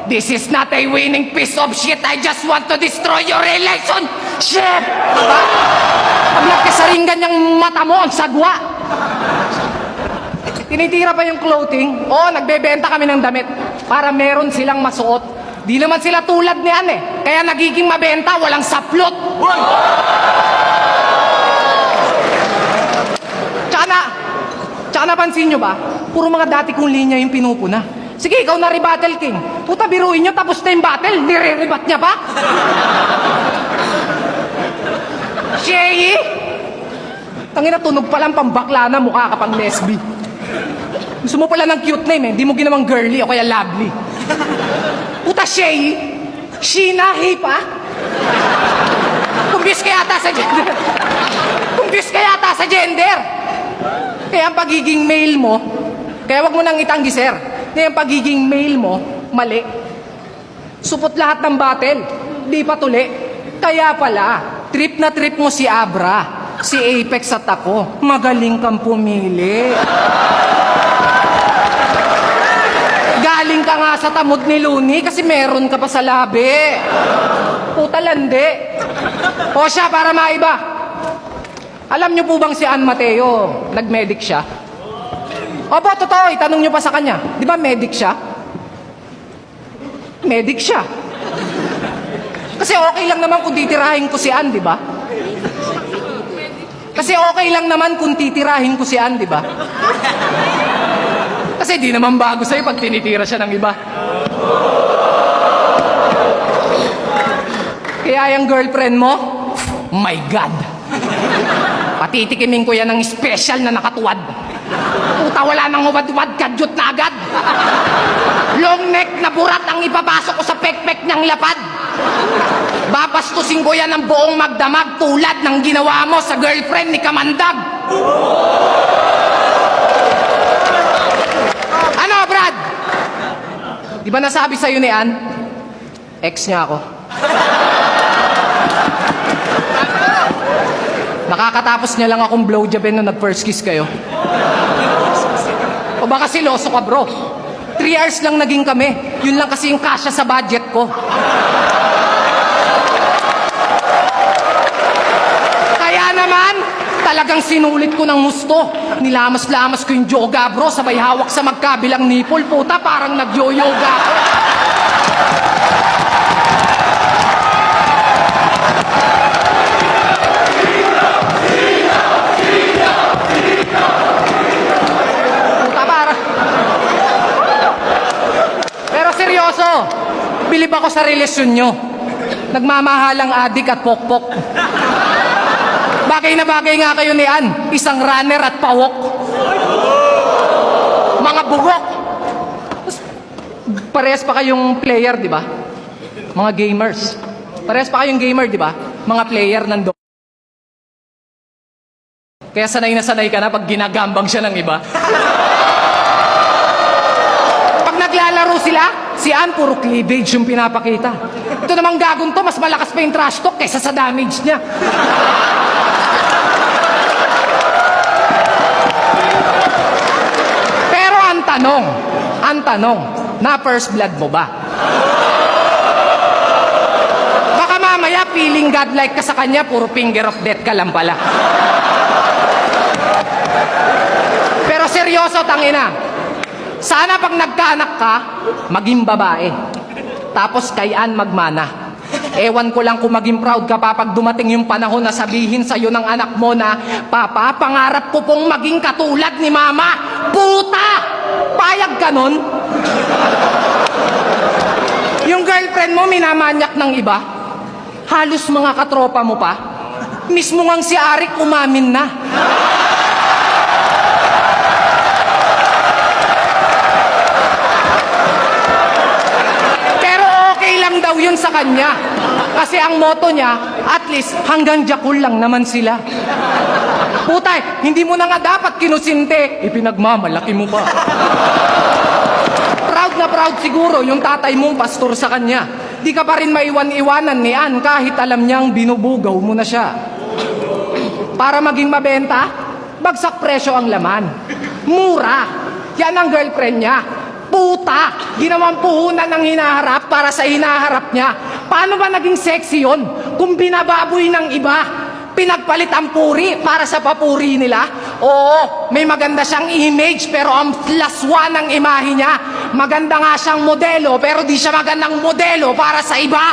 This is not a winning piece of shit. I just want to destroy your relationship. Diba? Pag nagkasaringan yung mata mo, ang sagwa. Tinitira pa yung clothing. Oo, nagbebenta kami ng damit para meron silang masuot. Di naman sila tulad ni Ann eh. Kaya nagiging mabenta, walang saplot. Tsaka napansin nyo ba? Puro mga dati kong linya yung pinupuna. Sige, ikaw na rebuttal king. Puta, biruin nyo, tapos na yung battle. Nire-rebat niya pa? Shay! Tangina, tunog pa lang pambakla na, mukha ka pang lesbi. Gusto mo pala ng cute name eh. Di mo ginawang girly o kaya lovely. Puta, Shay! Sheena, hey pa? Kumbis ka yata sa gender. Kumbis ka yata sa gender. Kaya ang pagiging male mo, kaya wag mo nang itanggi, sir. Kaya ang pagiging male mo, mali. Supot lahat ng battle. Di pa tuli. Kaya pala, trip na trip mo si Abra, si Apex at ako. Magaling kang pumili. Galing ka nga sa tamod ni Looney kasi meron ka pa sa labi. Puta lande. O siya, para maiba. Alam niyo po bang si Ann Mateo, nag-medic siya? Opo, totoo. Itanong niyo pa sa kanya. Di ba medic siya? Medic siya. Kasi okay lang naman kung titirahin ko si Ann, di ba? Kasi okay lang naman kung titirahin ko si Ann, di ba? Kasi di naman bago sa'yo pag tinitira siya ng iba. Kaya yung girlfriend mo, my God. Patitikimin ko yan ng special na nakatuwad. Puta, wala nang ubad-ubad, kadyot na agad. Long neck na burat ang ipapasok ko sa pekpek niyang lapad. Babastusin ko yan ng buong magdamag tulad ng ginawa mo sa girlfriend ni Kamandag. Ano, Brad? Di ba nasabi sa'yo ni Ann? Ex niya ako. Nakakatapos niya lang akong blowjobin nung nag-first kiss kayo. O baka siloso ka, bro. 3 hours lang naging kami. Yun lang kasi yung kasya sa budget ko. Kaya naman, talagang sinulit ko ng husto. Nilamas-lamas ko yung yoga, bro. Sabay hawak sa magkabilang nipple. Puta, parang nag-yo-yoga ako. Bilib ako sa relasyon nyo. Nagmamahalang adik at pokpok. Bagay na bagay nga kayo ni Ann. Isang runner at pawok. Mga bugok. Parehas pa kayong player, di ba? Mga gamers. Parehas pa kayong gamer, di ba? Mga player nando. Kaya sanay na sanay ka na pag ginagambang siya ng iba. Pag naglalaro sila, si Ann, puro cleavage yung pinapakita. Ito namang gagong to, mas malakas pa yung trash talk kaysa sa damage niya. Pero ang tanong, na first blood mo ba? Baka mamaya feeling godlike ka sa kanya, puro finger of death ka lang pala. Pero seryoso, tangina. Sana pag nagkaanak ka, maging babae. Tapos kay Ann magmana. Ewan ko lang kung maging proud ka pa pag dumating yung panahon na sabihin sa'yo ng anak mo na, Papa, pangarap ko pong maging katulad ni Mama. Puta! Payag ka nun? Yung girlfriend mo minamanyak ng iba? Halos mga katropa mo pa? Mismo ngang si Arik umamin na. Lang daw yun sa kanya. Kasi ang motto niya, at least hanggang Jakul lang naman sila. Putay, hindi mo na nga dapat kinusinte. Ipinagmamalaki mo pa. Proud na proud siguro yung tatay mong pastor sa kanya. Di ka pa rin maiwan-iwanan ni Ann kahit alam niyang binubugaw mo na siya. Para maging mabenta, bagsak presyo ang laman. Mura. Yan ang girlfriend niya. Puta! Ginawang puhunan ng hinaharap para sa hinaharap niya. Paano ba naging sexy yun? Kung binababoy ng iba, pinagpalit ang puri para sa papuri nila? Oo, may maganda siyang image pero ang laswa ng imahe niya. Maganda nga siyang modelo pero di siya magandang modelo para sa iba.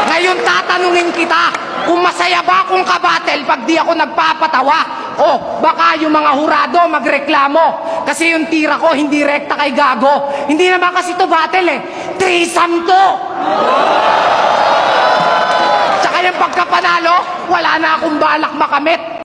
Ngayon tatanungin kita, kung masaya ba akong kabatel pag di ako nagpapatawa? O baka yung mga hurado magreklamo kasi yung tira ko hindi rekta kay Gago. Hindi naman kasi to battle eh, threesome to. Tsaka yung pagkapanalo, wala na akong balak makamit.